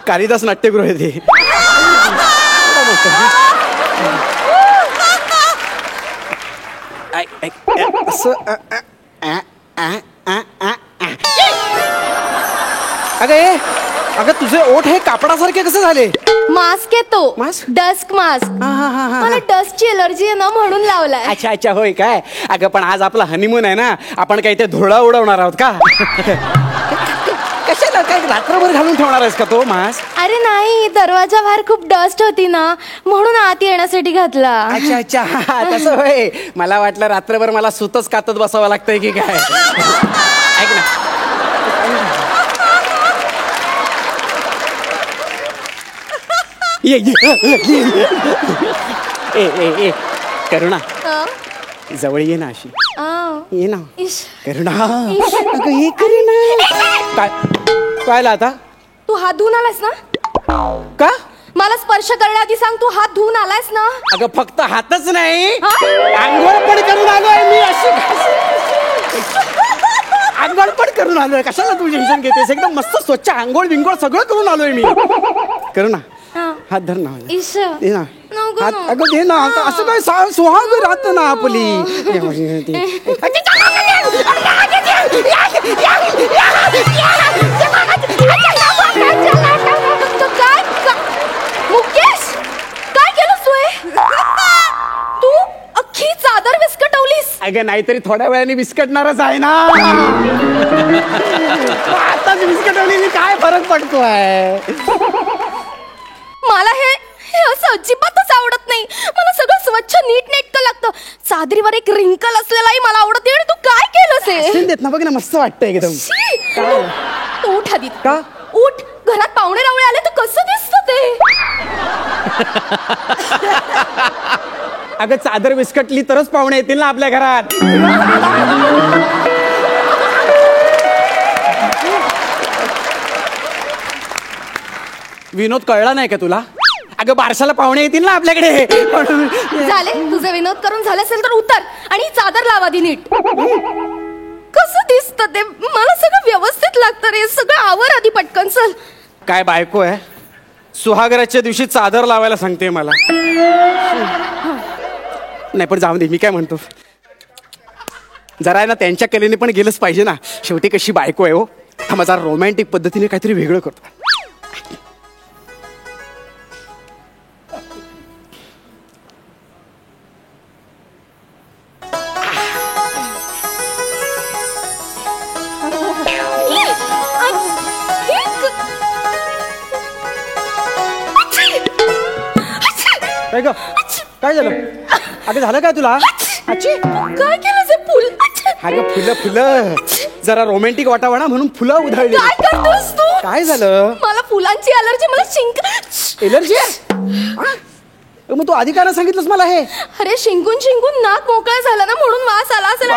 कालिदास नाट्यगृह आहे ते. अगं तुझे ओठ हे कापडासारखे कसे झाले? मास्क येतो, मास्क? Dusk mask. मला डस्टची एलर्जी आहे ना म्हणून लावलाय. अच्छा होय काय. अगं पण आज आपला हनीमून आहे ना, आपण काही ते धुळा उडवणार आहोत का? कशाला काय रात्रभर घालून ठेवणार आहेस का तो मास्क? अरे नाही, दरवाजा बाहेर खूप डस्ट होती ना म्हणून आत येण्यासाठी घातला. अच्छा तसं होय. मला वाटलं रात्रभर मला सुतच कातत बसावं लागतंय की काय. ऐक ना, ए करुणा, जवळ ये ना अशी. ये ना करुणा. अगं हे करुणा. काय आता तू हात धुवून आलास ना? का? मला स्पर्श करण्याआधी सांग, तू हात धुवून आलास ना? अगं फक्त हातच नाही, आंघोळ पण करून आलोय मी. अशी आंघोळ पण करून आलोय. कशाला तू टेन्शन घेतेस? एकदम मस्त स्वच्छ आंघोळ बिंघोळ सगळं करून आलोय मी. करुणा, हात धर ना. दे ना हात. अगं दे ना. असं काय सुहाग राहत ना आपली. मुकेश, काय केलं तू? अख्खी चादर विस्कटवलीस. अगं नाहीतरी थोड्या वेळाने विस्कटणारच आहे ना. आताच विस्कटवली काय फरक पडतोय. मला हे असं अजिबातच आवडत नाही. मला सगळं स्वच्छ नीट नेटकं लागतं. चादरीवर एक रिंकल असलेलाही मला आवडत नाही. आणि तू काय केलंस हे? देत ना बघ ना, मस्त वाटतं एकदम. तू उठ आधी. का? उठ. घरात पाहुणे रावळे आले तर कसं दिसतं ते? अगं चादर विस्कटली तरच पाहुणे येतील ना आपल्या घरात. विनोद कळला नाही का तुला? अगं बारशाला पाहुणे येतील ना आपल्याकडे. झाले तुझे विनोद करून झाले असेल तर उतर आणि चादर लाव आधी नीट. कसं दिसतं ते? मला सगळं व्यवस्थित लागतं रे. सगळं आवर आधी पटकन. चल. काय बायको आहे, सुहागराच्या दिवशी चादर लावायला सांगते मला. नाही पण जाऊ दे, मी काय म्हणतो, जरा आहे ना त्यांच्या कलेने पण गेलंच पाहिजे ना. शेवटी कशी बायको आहे हो. हा माझा रोमॅन्टिक पद्धतीने काहीतरी वेगळं करतो. काय ग, काय झालं? अगं झालं काय तुला? काय केलं ते फुल? अगं फुलं फुलं जरा रोमॅन्टिक वाटावं ना म्हणून फुलं उधळली. काय करतोस तू? काय झालं? मला फुलांची अलर्जी. मला शिंक. एलर्जी? मग तू आधी काय नाही सांगितलंस मला हे? अरे शिंकून शिंकून नाक मोकळा झाला ना म्हणून वास आला असेल.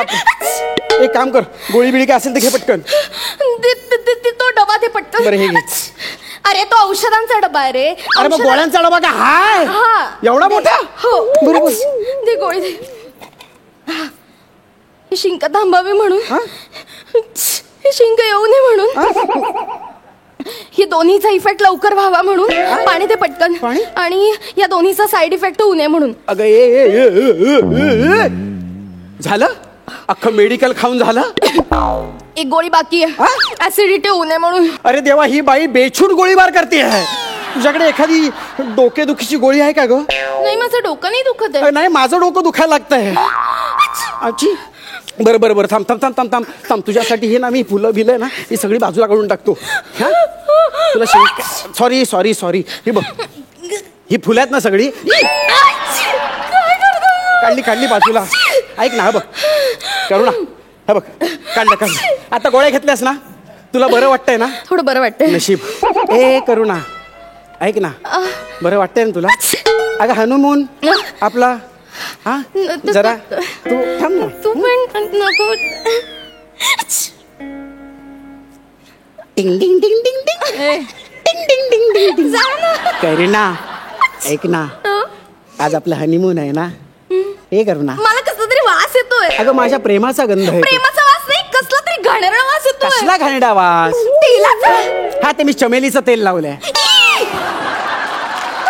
एक काम कर, गोळी बिळी काय असेल तर घे पटकन. तो डबा दे पटकन. बरं हे घे. अरे तो औषधांचा डबा आहे रे. अरे मग गोळ्यांचा डबा का हाय? हा. एवढा मोठा? हो. बरोबर. दे गोळी दे. ही शिंक थांबावी म्हणून. ही शिंक येऊ नये म्हणून. ही दोन्हीचा इफेक्ट लवकर व्हावा म्हणून. पाणी दे पटकन. पाणी? आणि या दोन्हीचा साइड इफेक्ट होऊ नये म्हणून. अगं झालं? अख्खं मेडिकल खाऊन झालं? एक गोळी बाकी आहे. ऍसिडिटी होऊ नये म्हणून. अरे देवा, ही बाई बेछूट गोळीबार करते आहे. तुझ्याकडे एखादी डोकेदुखीची गोळी आहे का ग? नाही माझं डोकं नाही दुखत आहे. नाही माझं डोकं दुखायला लागतंय. आजी बरं बरं बरं, थांब थांब थांब थांब थांब थांब. तुझ्यासाठी हे ना मी फुलं बिलं ना ही सगळी बाजूला काढून टाकतो. हा तुला सॉरी सॉरी सॉरी. ही बघ, ही फुलं आहेत ना सगळी काढली काढली बाजूला. ऐक ना, हा बघ करू ना, हा बघ काढलं काढलं. आता गोळ्या घेतल्यास ना, तुला बरं वाटतंय ना? थोडं बरं वाटतंय. नशीब. ए करू ना, ऐक ना, बरं वाटतंय ना तुला? अगं हनुमून आपला. हा जरा तू थांब ना. तू पण नको. टिंग टिंग टिंग टिंग टिंग टिंग टिंग टिंग टिंग टिंग. जा ना. करीना ऐक ना, आज आपलं हनीमून आहे ना, हे करू ना. मला कसला तरी वास येतोय. अगं माझ्या प्रेमाचा गंध आहे. प्रेमाचा वास नाही, कसला तरी घाणेरडा वास येतोय. कसला घाणेरडा वास? तेलाचा. हा ते मी चमेलीचं तेल लावलंय.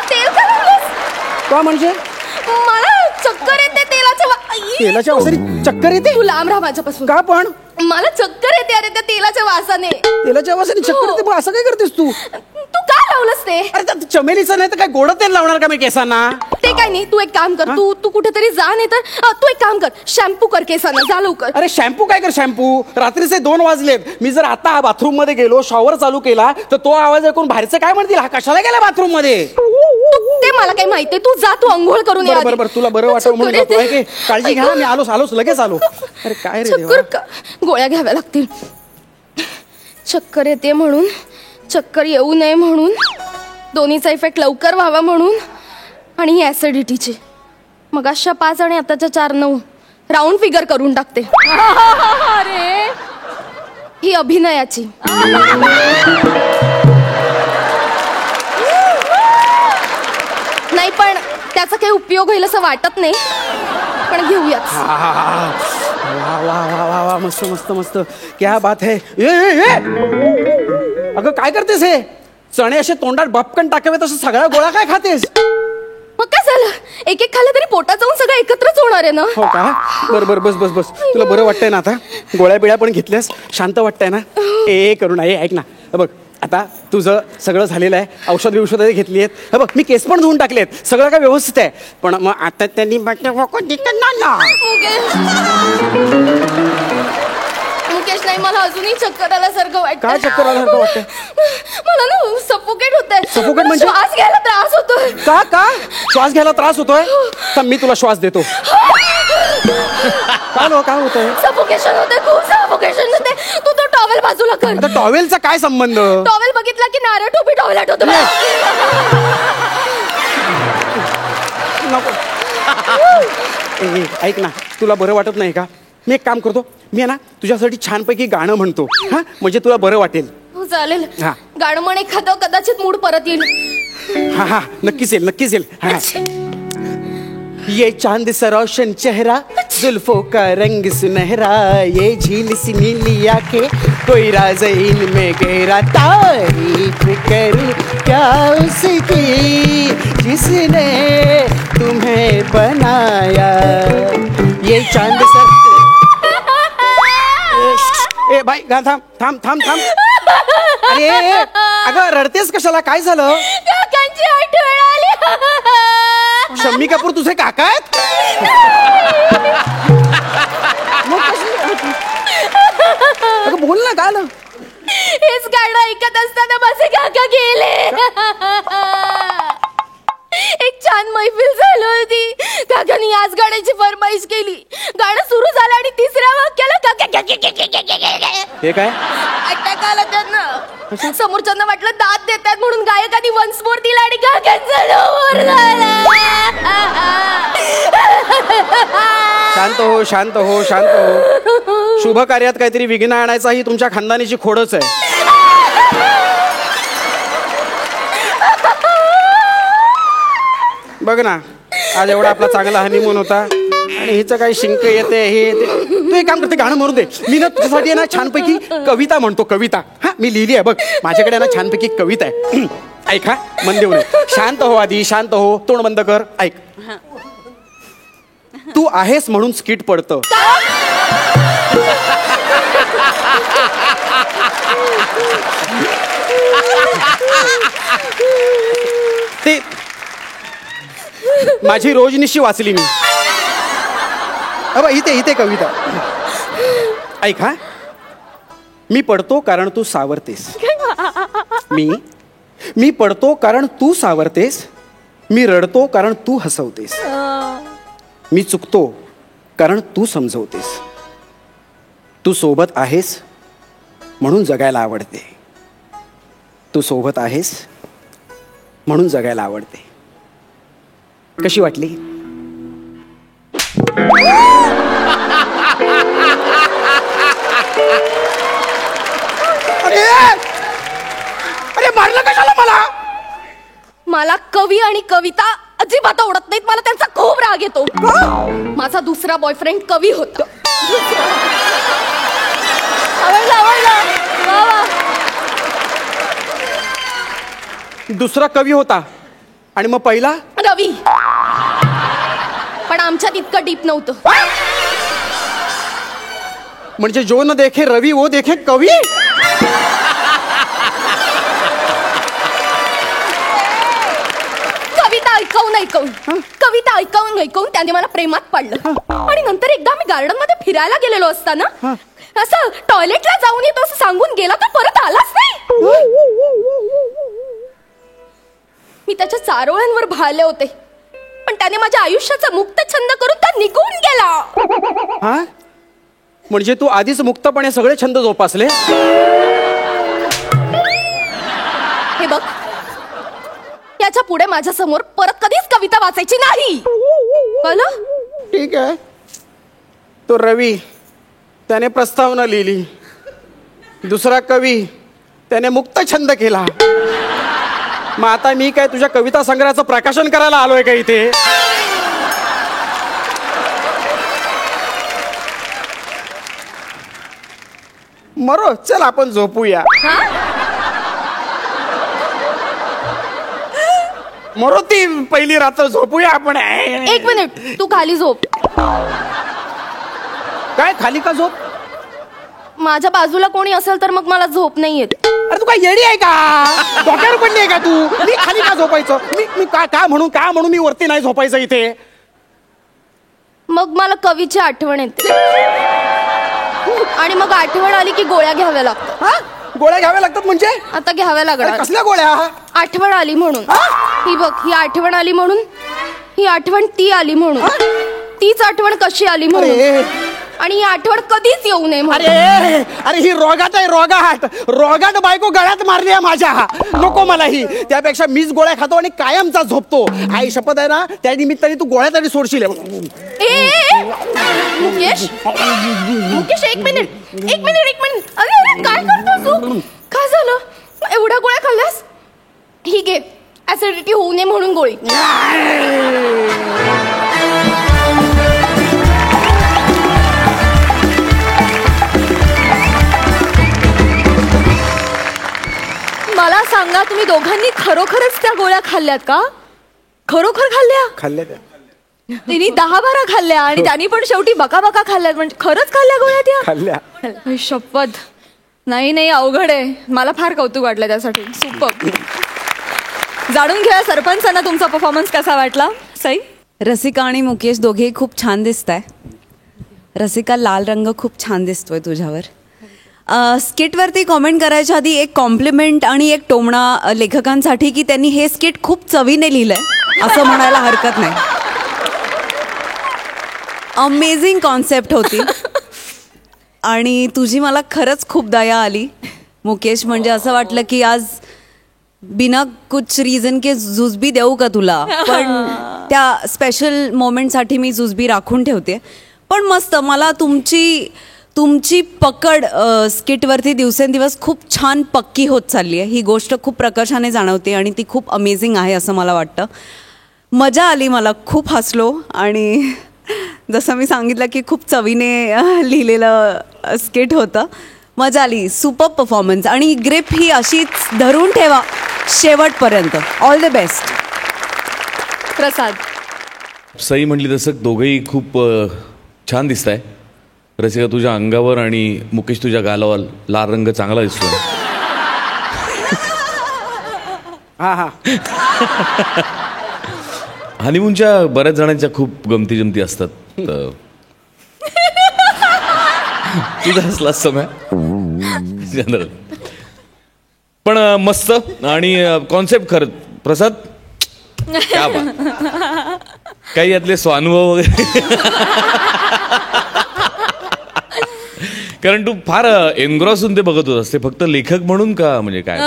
तेल का लावलंस? का म्हणजे? मला चक्कर येते तेलाच्या तेलाच्या वासाने चक्कर येते? तू लांब राहा माझ्यापासून. का पण? मला चक्कर येते अरे त्या तेलाच्या वासाने. तेलाच्या वासाने चक्कर येते? मग असं काय करतेस तू? तू का लावलंस ते? अरे त्या चमेलीचं नाही तर काय गोड तेल लावणार का मी केसांना? ते काय नाही, तू एक काम कर. तू कुठेतरी जा, नाही तर तू एक काम कर, शॅम्पू कर केसांना. जा लवकर. अरे शॅम्पू काय कर शॅम्पू? रात्रीचे 2 वाजलेत. मी जर आता बाथरूम मध्ये गेलो, शॉवर चालू केला तर तो आवाज ऐकून बाहेरचे काय म्हणतील, हा कशाला गेला बाथरूम मध्ये? ते मला काही माहितीये. तू जा, तू अंघोळ करून ये. बरोबर, तुला बरं वाटावं म्हणून जातो. आहे की? काळजी घ्या, मी आलोच लगेच आलो. अरे काय रे देवा. चक्कर का? गोळ्या घ्याव्या लागतील. चक्कर येते म्हणून, चक्कर येऊ नये म्हणून, दोन्हीचा इफेक्ट लवकर व्हावा म्हणून, आणि ही ऍसिडिटीची. मग अशा 5 आणि आताच्या 4 9 राऊंड फिगर करून टाकते. अरे ही अभिनयाची. नाही पण त्याचा काही उपयोग होईल असं वाटत नाही, पण घेऊयात. वा वा वा वा वा, मस्त मस्त मस्त, क्या बात है. अगं काय करतेस हे? चणे असे तोंडात बपकन टाकावे तसं सगळ्या गोळा काय खातेस? मग काय झालं, एक एक खाल्लं तरी पोटात जाऊन सगळं एकत्रच होणार आहे ना. हो का? बरं बरं, बस बस बस. तुला बरं वाटतंय ना आता? गोळ्या बिळ्या पण घेतल्यास, शांत वाटतंय ना? ए करू ना, ऐक ना, बघ आता तुझं सगळं झालेलं आहे, औषध घेतली आहेत. हे बघ, मी केस पण धुवून टाकलेत, सगळं काय व्यवस्थित आहे. पण मग आता त्यांनी मुकेश नाही, मला अजूनही चक्कर आल्यासारखं वाटतं. काय चक्कर आल्यासारखं वाटतं? मला ना सफोकेट होतंय. Suffocate म्हणजे? श्वास घ्यायला त्रास होतोय. का श्वास घ्यायला त्रास होतोय? तर मी तुला श्वास देतो. काय होतंय? सफोकेशन होते, खूप सफोकेशन होते. तू तो टॉवेल बाजूला कर. आता टॉवेलचा काय संबंध? टॉवेल बघितला की नारळ टोपी टॉवेल आठवतो मला. नको. ऐक ना, तुला बरं वाटत नाही का? मी एक काम करतो, मी आहे ना तुझ्यासाठी छानपैकी गाणं म्हणतो, हा, म्हणजे तुला बरं वाटेल. हो चालेल. हा. गाणं म्हण एखादं, कदाचित मूड परत येईल. हा, नक्कीच येईल. हा. ये चांद सा रोशन चेहरा, जुल्फों का रंग सुनहरा, ये झील सी नीली आंखें, कोई राज इनमें गहरा, तारीफ करूं क्या उसकी जिसने तुम्हें बनाया. ये चांद सा ए बाई थांब. अरे अगं रडतेस कशाला? काय झालं? काकांची आठवण आली. शम्मी कपूर तुझे काका आहेत? अगं बोल ना, काय आलं? हेच गाणं ऐकत असताना माझे काका गेले. एक छान मैफिल झाली होती. काकांनी याच गाण्याची फरमाईश केली. गाणं सुरू झालं आणि तिसऱ्या वाक्याला हे काय? अटॅक आला त्यांना. समोरच्यांना वाटलं दात देतात म्हणून गायकांनी वन्स मोर दिला आणि काकांचा डोवर झाला. शांत हो. शुभ कार्यात काहीतरी विघ्न आणायचा ही तुमच्या खानदानीची खोडच आहे. बघ ना, आज एवढा आपला चांगला हनीमून होता आणि हिचं काही शिंक येते, हे येते. तू एक काम करते, गाणं म्हणू दे. मी ना तुझ्यासाठी ना छानपैकी कविता म्हणतो. कविता हा मी लिहिली आहे बघ, माझ्याकडे ना छानपैकी कविता आहे. ऐक हा, मन देऊ नये. शांत हो आधी, शांत हो. तोंड बंद कर. ऐक. तू आहेस म्हणून स्किट पडतं. ते माझी रोजनिशी वाचली मी. इथे कविता ऐक हा. मी पडतो कारण तू सावरतेस. मी पडतो कारण तू सावरतेस. मी रडतो कारण तू हसवतेस. मी चुकतो कारण तू समजवतेस. तू सोबत आहेस म्हणून जगायला आवडते. तू सोबत आहेस म्हणून जगायला आवडते. कशी वाटली? अरे मारलं कशाला मला? मला कवी आणि कविता अजिबात आवडत नाहीत. मला त्यांचा खूप राग येतो. माझा दुसरा बॉयफ्रेंड कवी होता. दुसरा कवी होता आणि मग पहिला रवी. पण आमच्यात इतकं डीप नव्हतं. म्हणजे जो न देखे रवी वो देखे कवी. कविता ऐकवून त्याने मला प्रेमात पाडलं. आणि नंतर एकदा मी गार्डन मध्ये फिरायला गेलेलो असताना असं टॉयलेटला जाऊन येतो असं सांगून गेला तर परत आलाच नाही. मी त्याच्या चारोळ्यांवर भाळले होते, पण त्याने माझ्या आयुष्याचा मुक्त छंद करून त्या निघून गेला. म्हणजे तू आधीच मुक्तपणे सगळे छंद जोपासले. हे बघ, याच्या पुढे माझ्या समोर परत कधीच कविता वाचायची नाही. कळलं? ठीक आहे. तो रवी त्याने प्रस्तावना लिहिली. दुसरा कवी त्याने मुक्त छंद केला. मग आता मी काय तुझ्या कविता संग्रहाचं प्रकाशन करायला आलोय का इथे? मरो, चल आपण झोपूया. मरो, ती पहिली रात्र झोपूया आपण. एक मिनिट, तू खाली झोप. काय खाली का झोप? माझ्या बाजूला कोणी असेल तर मग मला झोप नाही येत. अरे तू काय येडी आहे का? डोक्यावर पडली आहे का तू? मी खाली का झोपायचं? मी का म्हणून मी वरती नाही झोपायचं इथे? मग मला कवीची आठवण येते आणि मग आठवण आली की गोळ्या घ्याव्या लागतात. हा? गोळ्या घ्याव्या लागतात म्हणजे? आता घ्याव्या अरे लागणार. कसल्या गोळ्या? आठवण आली म्हणून. ही बघ, ही आठवण आली म्हणून, ही आठवण ती आली म्हणून, तीच आठवण कशी आली म्हणून, अरे आणि ही आठवण कधीच येऊ नये म्हणून. अरे अरे ही रोगाट आहे, रोगाट बायको गळ्यात मारली आहे माझ्या. नको मला ही. त्यापेक्षा मीच गोळ्या खातो आणि कायमचा झोपतो. आई शपथ आहे ना, त्या निमित्ताने तू गोळ्या तरी सोडशील. मुकेश, मुकेश, एक मिनिट. अरे अरे काय करतोस तू? काय झालं? एवढ्या गोळ्या खाल्ल्यास? ही घे, ऍसिडिटी होऊ नये म्हणून गोळी. मला सांगा, तुम्ही दोघांनी खरोखरच त्या गोळ्या खाल्ल्यात का? खरोखर खाल्ल्या? तिने 10-12 खाल्ल्या आणि त्यांनी पण शेवटी बका खाल्ल्यात. म्हणजे खरंच खाल्ल्या गोळ्या त्या? खाल्ल्या. शपथ. नाही अवघड आहे. मला फार कौतुक वाटलं त्यासाठी. सुपर. जाणून घ्या सरपंचांना तुमचा परफॉर्मन्स कसा वाटला. सई? रसिका आणि मुकेश दोघेही खूप छान दिसताय. रसिका, लाल रंग खूप छान दिसतोय तुझ्यावर. स्किटवरती कॉमेंट करायच्या आधी एक कॉम्प्लिमेंट आणि एक टोमणा लेखकांसाठी की त्यांनी हे स्किट खूप चवीने लिहिलंय असं म्हणायला हरकत नाही. अमेझिंग कॉन्सेप्ट होती आणि तुझी मला खरंच खूप दया आली मुकेश. म्हणजे असं वाटलं की आज बिना कुछ रीजन के जुजबी देऊ का तुला, पण त्या स्पेशल मोमेंटसाठी मी जुजबी राखून ठेवते. पण मस्त. मला तुमची पकड स्किटवरती दिवसेंदिवस खूप छान पक्की होत चालली आहे. ही गोष्ट खूप प्रकर्षाने जाणवते आणि ती खूप अमेझिंग आहे असं मला वाटतं. मजा आली, मला खूप हसलो आणि जसं मी सांगितलं की खूप चवीने लिहिलेलं स्किट होतं. मजा आली. सुपर परफॉर्मन्स आणि ग्रिप ही अशीच धरून ठेवा शेवटपर्यंत. All the best. Prasad? Sai म्हटली तसं दोघंही खूप छान दिसत आहे. रसिका तुझ्या अंगावर आणि मुकेश तुझ्या गालावर लाल रंग चांगला दिसतो. हनीमूनच्या बऱ्याच जणांच्या खूप गमती जमती असतात. तुझा हसला समय जनरल पण मस्त आणि कॉन्सेप्ट खरं. प्रसाद क्या बात. काही यातले स्वानुभव वगैरे कारण तू फार एन्ग्रॉसून ते बघत होतास. ते फक्त लेखक म्हणून का म्हणजे काय?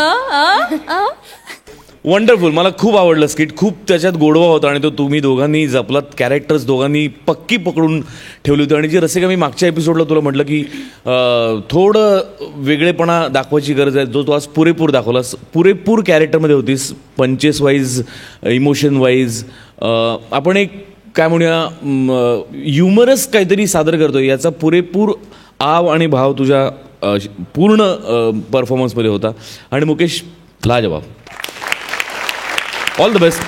वंडरफुल. मला खूप आवडलं स्किट. खूप त्याच्यात गोडवा होता आणि तो तुम्ही दोघांनी जपलात. कॅरेक्टर्स दोघांनी पक्की पकडून ठेवली होती. आणि जी रसिका मी मागच्या एपिसोडला तुला म्हटलं की थोडं वेगळेपणा दाखवायची गरज आहे, जो तू आज पुरेपूर दाखवलास. पुरेपूर कॅरेक्टरमध्ये होतीस. पंचेस वाईज, इमोशन वाईज. आपण एक काय म्हणूया ह्युमरस काहीतरी सादर करतोय याचा पुरेपूर आव आणि भाव तुझ्या पूर्ण परफॉर्मन्समध्ये होता. आणि मुकेश लाजवाब. All the best.